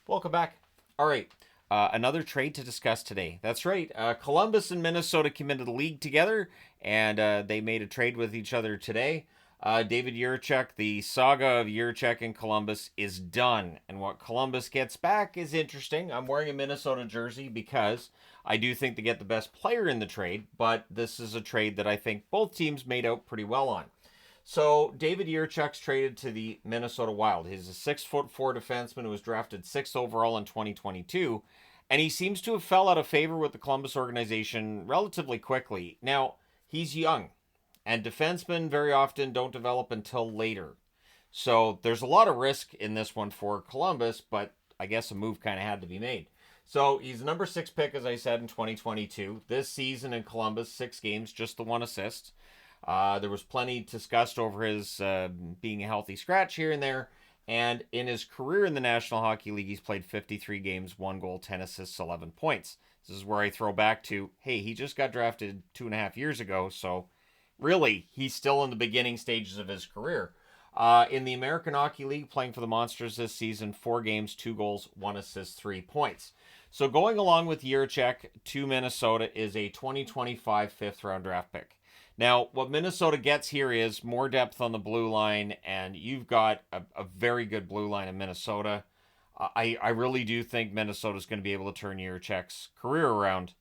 Welcome back. All right, another trade to discuss today. That's right. Columbus and Minnesota came into the league together, and they made a trade with each other today. David Jiricek, the saga of Jiricek and Columbus is done, and what Columbus gets back is interesting. I'm wearing a Minnesota jersey because I do think they get the best player in the trade, but this is a trade that I think both teams made out pretty well on. So David Jiricek's traded to the Minnesota Wild. He's a 6'4" defenseman who was drafted 6th overall in 2022, and he seems to have fell out of favor with the Columbus organization relatively quickly. Now, he's young, and defensemen very often don't develop until later. So there's a lot of risk in this one for Columbus, but I guess a move kind of had to be made. So he's the number 6 pick, as I said, in 2022. This season in Columbus, 6 games, just the 1 assist. There was plenty discussed over his being a healthy scratch here and there. And in his career in the National Hockey League, he's played 53 games, 1 goal, 10 assists, 11 points. This is where I throw back to, hey, he just got drafted 2.5 years ago. So really, he's still in the beginning stages of his career. In the American Hockey League, playing for the Monsters this season, 4 games, 2 goals, 1 assist, 3 points. So going along with Jiricek to Minnesota is a 2025 fifth-round draft pick. Now, what Minnesota gets here is more depth on the blue line, and you've got a very good blue line in Minnesota. I really do think Minnesota's going to be able to turn Jiricek's career around.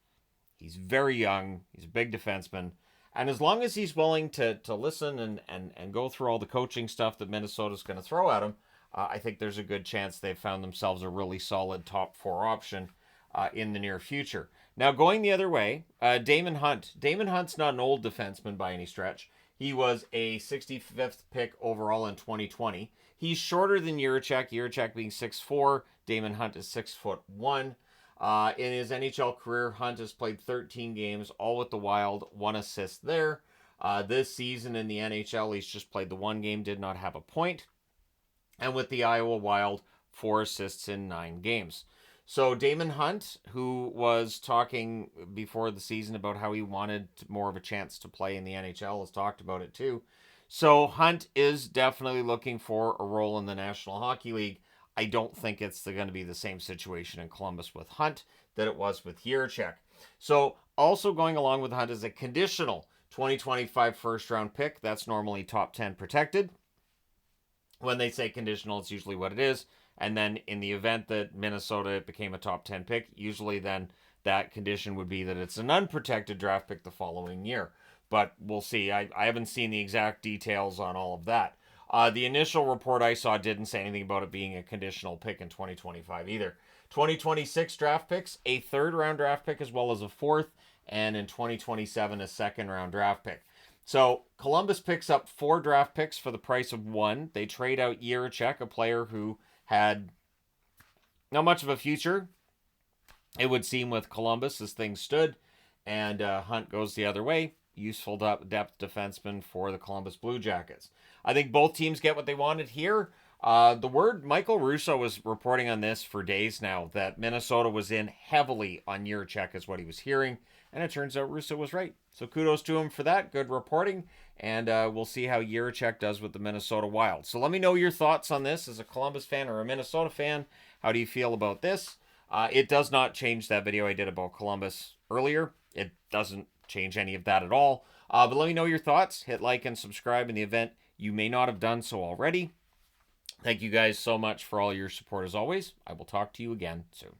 He's very young. He's a big defenseman. And as long as he's willing to listen and go through all the coaching stuff that Minnesota's going to throw at him, I think there's a good chance they've found themselves a really solid top 4 option in the near future. Now, going the other way, Damon Hunt. Damon Hunt's not an old defenseman by any stretch. He was a 65th pick overall in 2020. He's shorter than Jiricek, Jiricek being 6'4", Damon Hunt is 6'1". In his NHL career, Hunt has played 13 games, all with the Wild, 1 assist there. This season in the NHL, he's just played the 1 game, did not have a point. And with the Iowa Wild, 4 assists in 9 games. So Damon Hunt, who was talking before the season about how he wanted more of a chance to play in the NHL, has talked about it too. So Hunt is definitely looking for a role in the National Hockey League. I don't think it's going to be the same situation in Columbus with Hunt that it was with Jiricek. So also going along with Hunt is a conditional 2025 first-round pick. That's normally top 10 protected. When they say conditional, it's usually what it is. And then in the event that Minnesota became a top 10 pick, usually then that condition would be that it's an unprotected draft pick the following year. But we'll see. I haven't seen the exact details on all of that. The initial report I saw didn't say anything about it being a conditional pick in 2025 either. 2026 draft picks, a 3rd round draft pick as well as a 4th, and in 2027 a 2nd round draft pick. So Columbus picks up 4 draft picks for the price of 1. They trade out Jiricek, a player who had not much of a future, it would seem, with Columbus as things stood, and Hunt goes the other way. Useful depth defenseman for the Columbus Blue Jackets. I think both teams get what they wanted here. The word Michael Russo was reporting on this for days now, that Minnesota was in heavily on Jiricek is what he was hearing, and it turns out Russo was right. So kudos to him for that. Good reporting, and we'll see how Jiricek does with the Minnesota Wild. So let me know your thoughts on this as a Columbus fan or a Minnesota fan. How do you feel about this? It does not change that video I did about Columbus earlier. It doesn't change any of that at all. But let me know your thoughts. Hit like and subscribe in the event you may not have done so already. Thank you guys so much for all your support as always. I will talk to you again soon.